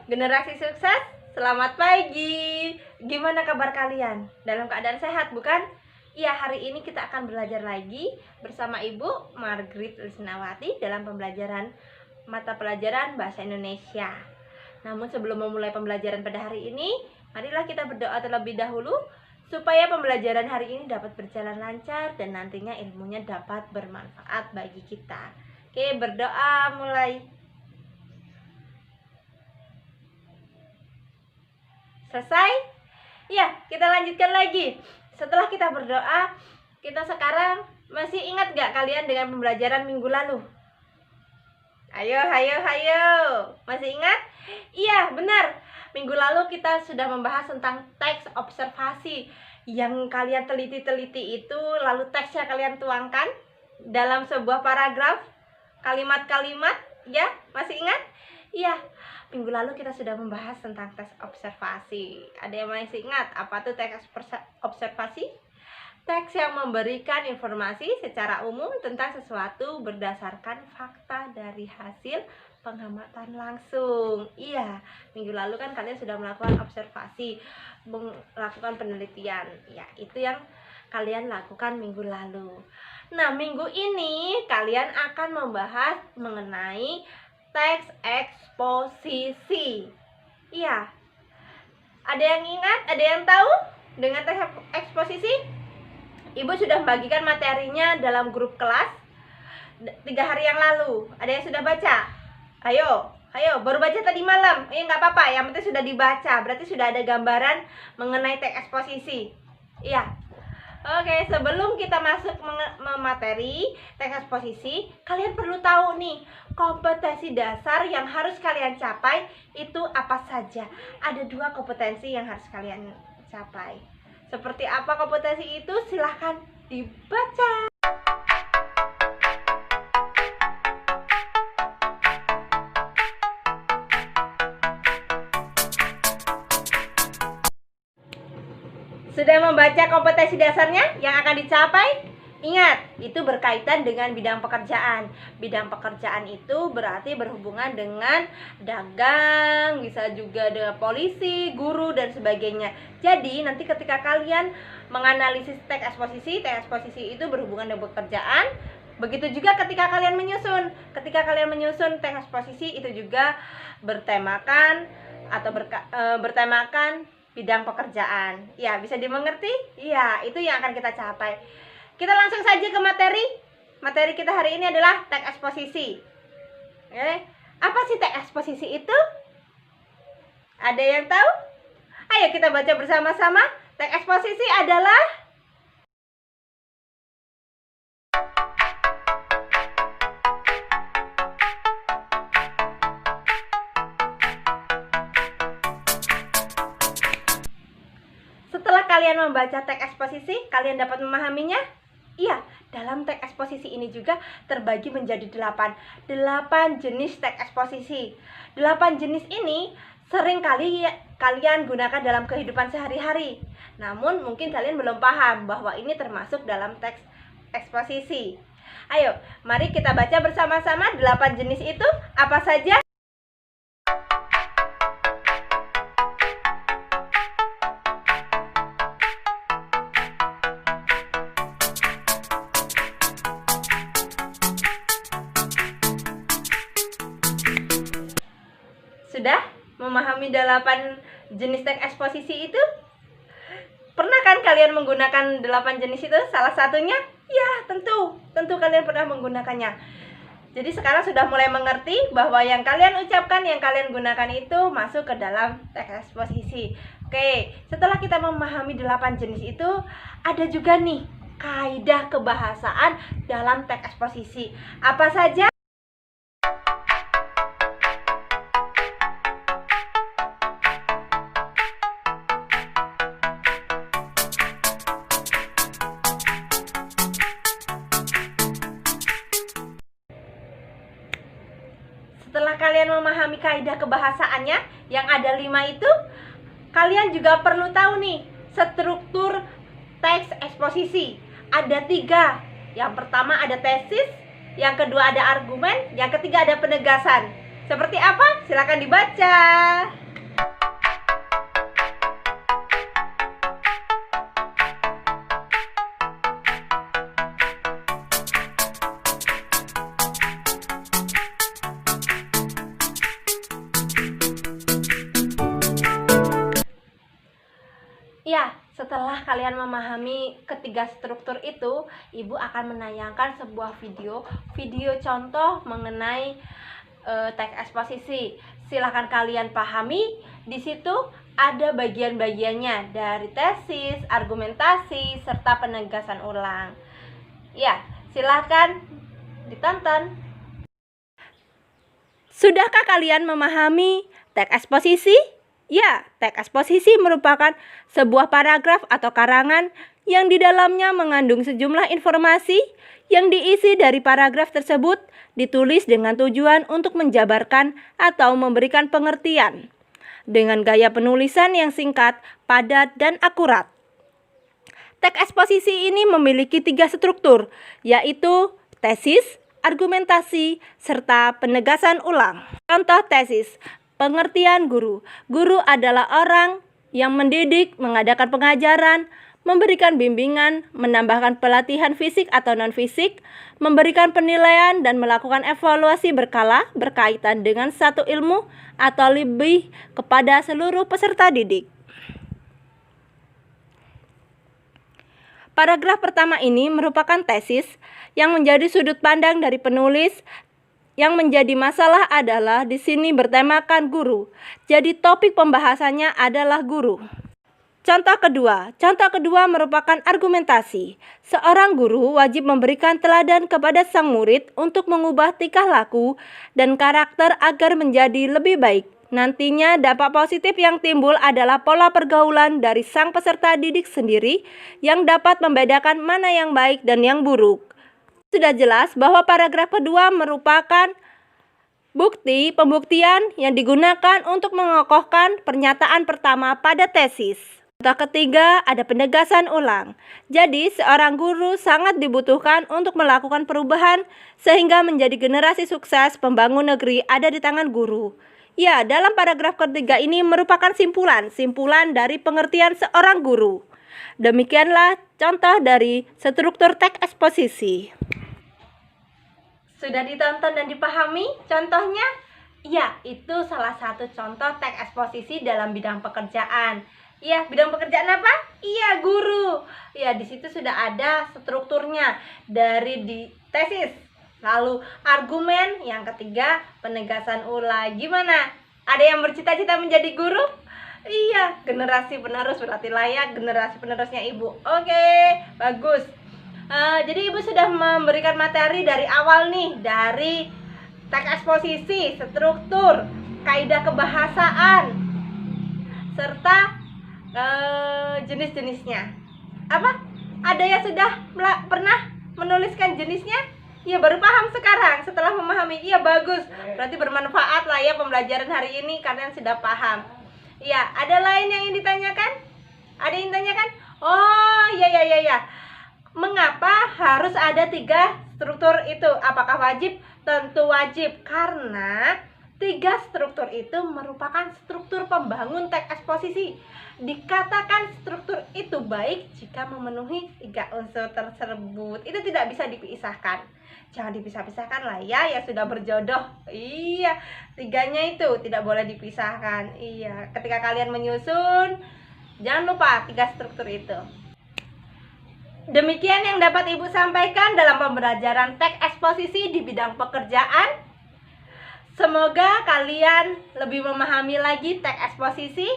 Generasi sukses, selamat pagi. Gimana kabar kalian? Dalam keadaan sehat, bukan? Iya, hari ini kita akan belajar lagi bersama Ibu Margaret Lisnawati dalam pembelajaran mata pelajaran Bahasa Indonesia. Namun sebelum memulai pembelajaran pada hari ini, marilah kita berdoa terlebih dahulu supaya pembelajaran hari ini dapat berjalan lancar dan nantinya ilmunya dapat bermanfaat bagi kita. Oke, berdoa mulai. Selesai? Ya, kita lanjutkan lagi. Setelah kita berdoa, kita sekarang masih ingat gak kalian dengan pembelajaran minggu lalu? Ayo. Masih ingat? Iya, benar. Minggu lalu kita sudah membahas tentang teks observasi. Yang kalian teliti-teliti itu, lalu teksnya kalian tuangkan dalam sebuah paragraf, kalimat-kalimat, ya? Masih ingat? Iya. Minggu lalu kita sudah membahas tentang teks observasi. Ada yang masih ingat apa tuh teks observasi? Teks yang memberikan informasi secara umum tentang sesuatu berdasarkan fakta dari hasil pengamatan langsung. Iya, minggu lalu kan kalian sudah melakukan observasi, melakukan penelitian. Ya, itu yang kalian lakukan minggu lalu. Nah, minggu ini kalian akan membahas mengenai teks eksposisi. Iya. Ada yang ingat? Ada yang tahu dengan teks eksposisi? Ibu sudah membagikan materinya dalam grup kelas 3 hari yang lalu. Ada yang sudah baca? Ayo, baru baca tadi malam. Nggak apa-apa, yang penting sudah dibaca. Berarti sudah ada gambaran mengenai teks eksposisi. Iya. Oke, sebelum kita masuk materi teks eksposisi, kalian perlu tahu nih, kompetensi dasar yang harus kalian capai itu apa saja. Ada 2 kompetensi yang harus kalian capai. Seperti apa kompetensi itu? Silahkan dibaca. Sudah membaca kompetensi dasarnya yang akan dicapai? Ingat, itu berkaitan dengan bidang pekerjaan. Bidang pekerjaan itu berarti berhubungan dengan dagang, bisa juga dengan polisi, guru, dan sebagainya. Jadi, nanti ketika kalian menganalisis teks eksposisi itu berhubungan dengan pekerjaan. Begitu juga ketika kalian menyusun. Ketika kalian menyusun teks eksposisi itu juga bertemakan bertemakan bidang pekerjaan. Ya, bisa dimengerti? Iya, itu yang akan kita capai. Kita langsung saja ke materi. Materi kita hari ini adalah teks eksposisi. Oke. Apa sih teks eksposisi itu? Ada yang tahu? Ayo kita baca bersama-sama. Teks eksposisi adalah setelah kalian membaca teks eksposisi, kalian dapat memahaminya? Iya, dalam teks eksposisi ini juga terbagi menjadi 8 jenis teks eksposisi. 8 jenis ini sering kali kalian gunakan dalam kehidupan sehari-hari. Namun mungkin kalian belum paham bahwa ini termasuk dalam teks eksposisi. Ayo, mari kita baca bersama-sama 8 jenis itu apa saja? Sudah memahami 8 jenis teks eksposisi itu? Pernah kan kalian menggunakan 8 jenis itu? Salah satunya? Ya, tentu kalian pernah menggunakannya. Jadi sekarang sudah mulai mengerti bahwa yang kalian ucapkan, yang kalian gunakan itu masuk ke dalam teks eksposisi. Oke, setelah kita memahami 8 jenis itu, ada juga nih kaidah kebahasaan dalam teks eksposisi. Apa saja? Setelah kalian memahami kaidah kebahasaannya yang ada 5 itu, kalian juga perlu tahu nih struktur teks eksposisi. Ada 3. Yang pertama ada tesis, yang kedua ada argumen, yang ketiga ada penegasan. Seperti apa Silakan dibaca. Ya, setelah kalian memahami ketiga struktur itu, Ibu akan menayangkan sebuah video contoh mengenai teks eksposisi. Silahkan kalian pahami. Di situ ada bagian-bagiannya dari tesis, argumentasi, serta penegasan ulang. Ya, silahkan ditonton. Sudahkah kalian memahami teks eksposisi? Ya, teks eksposisi merupakan sebuah paragraf atau karangan yang di dalamnya mengandung sejumlah informasi yang diisi dari paragraf tersebut ditulis dengan tujuan untuk menjabarkan atau memberikan pengertian dengan gaya penulisan yang singkat, padat, dan akurat. Teks eksposisi ini memiliki 3 struktur, yaitu tesis, argumentasi, serta penegasan ulang. Contoh tesis. Pengertian guru. Guru adalah orang yang mendidik, mengadakan pengajaran, memberikan bimbingan, menambahkan pelatihan fisik atau non-fisik, memberikan penilaian dan melakukan evaluasi berkala berkaitan dengan satu ilmu atau lebih kepada seluruh peserta didik. Paragraf pertama ini merupakan tesis yang menjadi sudut pandang dari penulis. Yang menjadi masalah adalah di sini bertemakan guru. Jadi topik pembahasannya adalah guru. Contoh kedua merupakan argumentasi. Seorang guru wajib memberikan teladan kepada sang murid untuk mengubah tingkah laku dan karakter agar menjadi lebih baik. Nantinya dampak positif yang timbul adalah pola pergaulan dari sang peserta didik sendiri yang dapat membedakan mana yang baik dan yang buruk. Sudah jelas bahwa paragraf kedua merupakan pembuktian yang digunakan untuk mengokohkan pernyataan pertama pada tesis. Contoh ketiga ada penegasan ulang. Jadi seorang guru sangat dibutuhkan untuk melakukan perubahan sehingga menjadi generasi sukses pembangun negeri ada di tangan guru. Ya, dalam paragraf ketiga ini merupakan simpulan dari pengertian seorang guru. Demikianlah contoh dari struktur teks eksposisi. Sudah ditonton dan dipahami contohnya? Ya, itu salah satu contoh teks eksposisi dalam bidang pekerjaan. Ya, bidang pekerjaan apa? Iya, guru. Ya, di situ sudah ada strukturnya dari di tesis. Lalu argumen, yang ketiga penegasan ulang. Gimana? Ada yang bercita-cita menjadi guru? Iya, generasi penerus berarti layak generasi penerusnya Ibu. Oke, bagus. Jadi Ibu sudah memberikan materi dari awal nih, dari teks eksposisi, struktur, kaidah kebahasaan, serta jenis-jenisnya. Apa? Ada yang sudah pernah menuliskan jenisnya? Ya, baru paham sekarang setelah memahami. Iya, bagus. Berarti bermanfaat lah ya pembelajaran hari ini, kalian sudah paham. Iya, ada lain yang ingin ditanyakan? Ada yang ditanyakan? Oh, ya. Mengapa harus ada 3 struktur itu? Apakah wajib? Tentu wajib, karena 3 struktur itu merupakan struktur pembangun teks eksposisi. Dikatakan struktur itu baik jika memenuhi 3 unsur tersebut. Itu tidak bisa dipisahkan. Jangan dipisah-pisahkan lah ya, yang sudah berjodoh. Iya, 3-nya itu tidak boleh dipisahkan. Iya, ketika kalian menyusun, jangan lupa 3 struktur itu. Demikian yang dapat Ibu sampaikan dalam pembelajaran teks eksposisi di bidang pekerjaan. Semoga kalian lebih memahami lagi teks eksposisi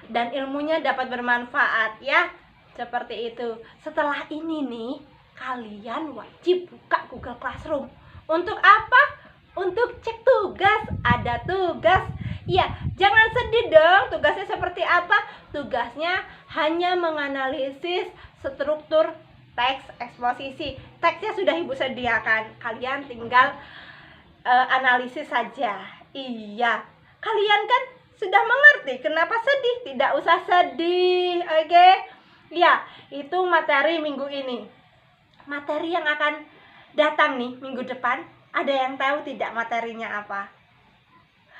dan ilmunya dapat bermanfaat ya. Seperti itu. Setelah ini nih, kalian wajib buka Google Classroom. Untuk apa? Untuk cek tugas. Ada tugas. Iya, jangan sedih dong. Tugasnya seperti apa? Tugasnya hanya menganalisis struktur teks eksposisi. Teksnya sudah Ibu sediakan. Kalian tinggal analisis saja. Iya, kalian kan sudah mengerti kenapa sedih. Tidak usah sedih, oke? Iya, itu materi minggu ini. Materi yang akan datang nih minggu depan, ada yang tahu tidak materinya apa?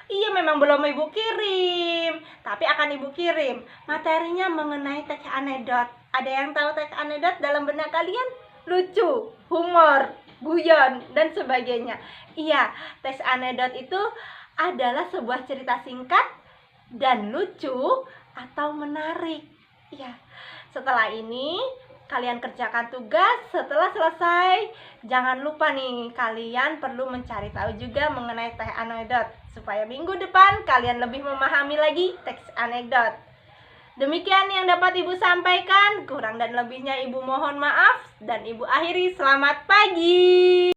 Iya, memang belum Ibu kirim, tapi akan Ibu kirim. Materinya mengenai teks anekdot. Ada yang tahu teks anekdot dalam benak kalian? Lucu, humor, guyon, dan sebagainya. Iya, teks anekdot itu adalah sebuah cerita singkat dan lucu atau menarik. Iya. Setelah ini kalian kerjakan tugas. Setelah selesai, jangan lupa nih, kalian perlu mencari tahu juga mengenai teks anekdot supaya minggu depan kalian lebih memahami lagi teks anekdot. Demikian yang dapat Ibu sampaikan. Kurang dan lebihnya Ibu mohon maaf, dan Ibu akhiri. Selamat pagi.